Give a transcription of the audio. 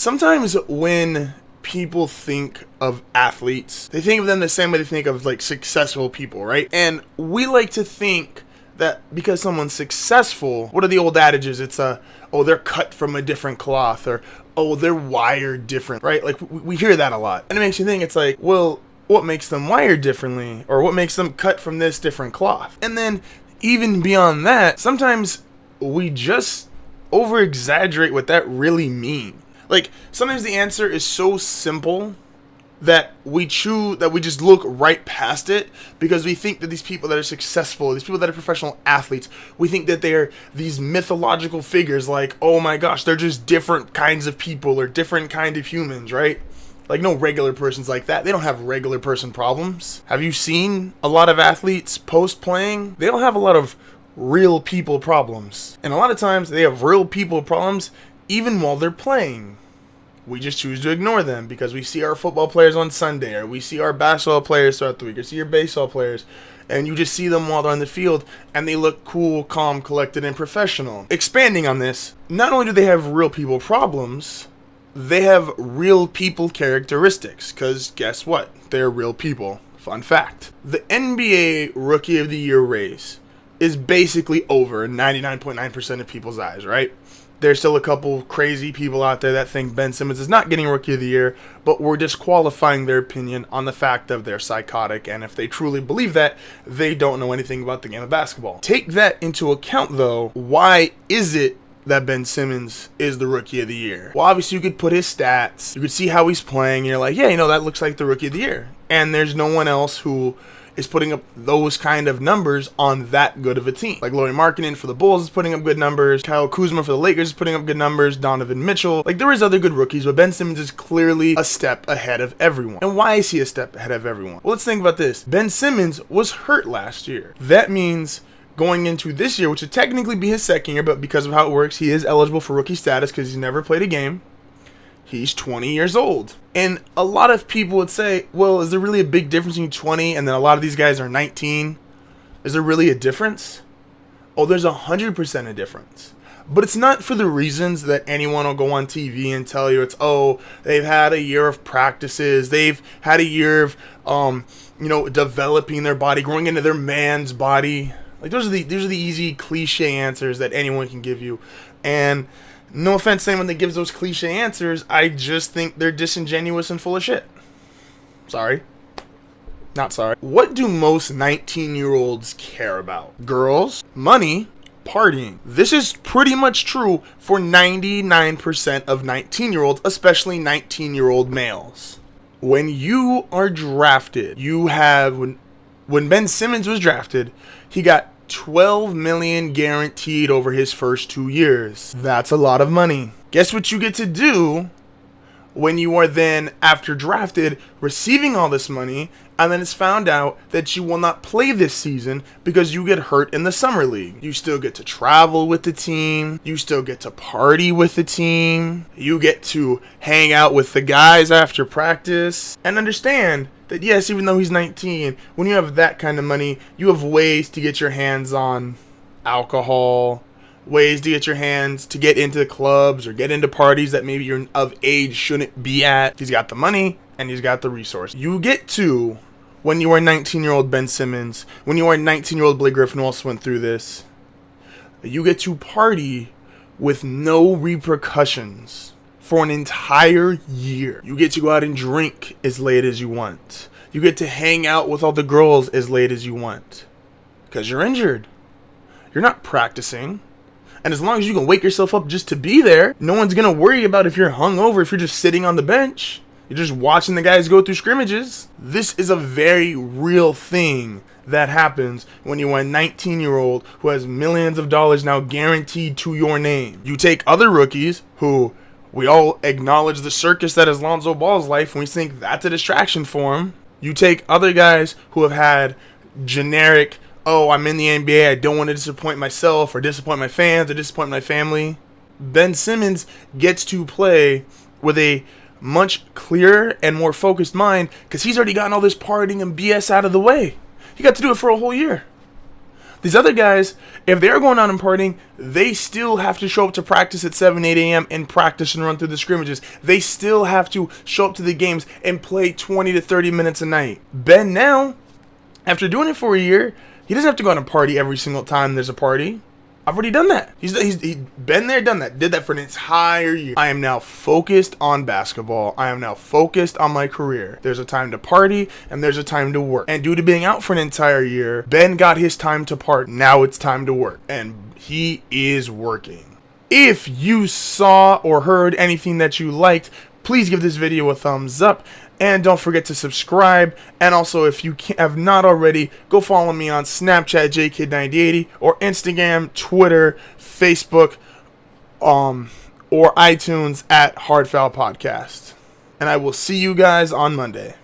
Sometimes when people think of athletes, they think of them the same way they think of like successful people, right? And we like to think that because someone's successful, what are the old adages? It's oh, they're cut from a different cloth, or oh, they're wired different, right? Like we hear that a lot. And it makes you think, it's like, well, what makes them wired differently? Or what makes them cut from this different cloth? And then even beyond that, sometimes we just over exaggerate what that really means. Like, sometimes the answer is so simple that we just look right past it, because we think that these people that are successful, these people that are professional athletes, we think that they're these mythological figures, like, oh my gosh, they're just different kinds of people or different kind of humans, right? Like, no regular person's like that. They don't have regular person problems. Have you seen a lot of athletes post-playing? They don't have a lot of real people problems. And a lot of times they have real people problems even while they're playing. We just choose to ignore them because we see our football players on Sunday, or we see our basketball players throughout the week, or see your baseball players, and you just see them while they're on the field, and they look cool, calm, collected, and professional. Expanding on this, not only do they have real people problems, they have real people characteristics, because guess what? They're real people. Fun fact. The NBA Rookie of the Year race is basically over 99.9% of people's eyes, right? There's still a couple crazy people out there that think Ben Simmons is not getting Rookie of the Year, but we're disqualifying their opinion on the fact of they're psychotic, and if they truly believe that, they don't know anything about the game of basketball. Take that into account, though. Why is it that Ben Simmons is the Rookie of the Year? Well, obviously you could put his stats, you could see how he's playing, and you're like, yeah, that looks like the Rookie of the Year. And there's no one else who is putting up those kind of numbers on that good of a team. Like Lauri Markkanen for the Bulls is putting up good numbers. Kyle Kuzma for the Lakers is putting up good numbers. Donovan Mitchell. Like, there is other good rookies, but Ben Simmons is clearly a step ahead of everyone. And why is he a step ahead of everyone? Well, let's think about this. Ben Simmons was hurt last year. That means going into this year, which would technically be his second year, but because of how it works, he is eligible for rookie status because he's never played a game. He's 20 years old. And a lot of people would say, well, is there really a big difference between 20 and then a lot of these guys are 19? Is there really a difference? Oh, there's 100% a difference. But it's not for the reasons that anyone will go on TV and tell you. It's, oh, they've had a year of practices. They've had a year of, developing their body, growing into their man's body. Like, those are the easy cliche answers that anyone can give you. And no offense to anyone that gives those cliche answers, I just think they're disingenuous and full of shit. Sorry. Not sorry. What do most 19-year-olds care about? Girls, money, partying. This is pretty much true for 99% of 19-year-olds, especially 19-year-old males. When you are drafted, when Ben Simmons was drafted, he got $12 million guaranteed over his first 2 years. That's a lot of money. Guess what you get to do when you are then, after drafted, receiving all this money, and then it's found out that you will not play this season because you get hurt in the summer league. You still get to travel with the team. You still get to party with the team. You get to hang out with the guys after practice. And understand that, yes, even though he's 19, when you have that kind of money, you have ways to get your hands on alcohol, ways to get your hands to get into clubs or get into parties that maybe you're of age shouldn't be at. He's got the money and he's got the resource. You get to, when you are 19-year-old Ben Simmons, when you are 19-year-old Blake Griffin, who also went through this, you get to party with no repercussions for an entire year. You get to go out and drink as late as you want. You get to hang out with all the girls as late as you want. Because you're injured. You're not practicing. And as long as you can wake yourself up just to be there, no one's going to worry about if you're hungover, if you're just sitting on the bench. You're just watching the guys go through scrimmages. This is a very real thing that happens when you are a 19-year-old who has millions of dollars now guaranteed to your name. You take other rookies who we all acknowledge the circus that is Lonzo Ball's life, and we think that's a distraction for him. You take other guys who have had generic, oh, I'm in the NBA, I don't want to disappoint myself or disappoint my fans or disappoint my family. Ben Simmons gets to play with a much clearer and more focused mind because he's already gotten all this partying and BS out of the way. He got to do it for a whole year. These other guys, if they're going out and partying, they still have to show up to practice at 7, 8 a.m. and practice and run through the scrimmages. They still have to show up to the games and play 20 to 30 minutes a night. Ben now, after doing it for a year, he doesn't have to go on a party every single time there's a party. I've already done that. He's been there, done that. Did that for an entire year. I am now focused on basketball. I am now focused on my career. There's a time to party and there's a time to work. And due to being out for an entire year, Ben got his time to party. Now it's time to work. And he is working. If you saw or heard anything that you liked, please give this video a thumbs up. And don't forget to subscribe. And also, if you have not already, go follow me on Snapchat, JKid9080, or Instagram, Twitter, Facebook, or iTunes at HardFoulPodcast. And I will see you guys on Monday.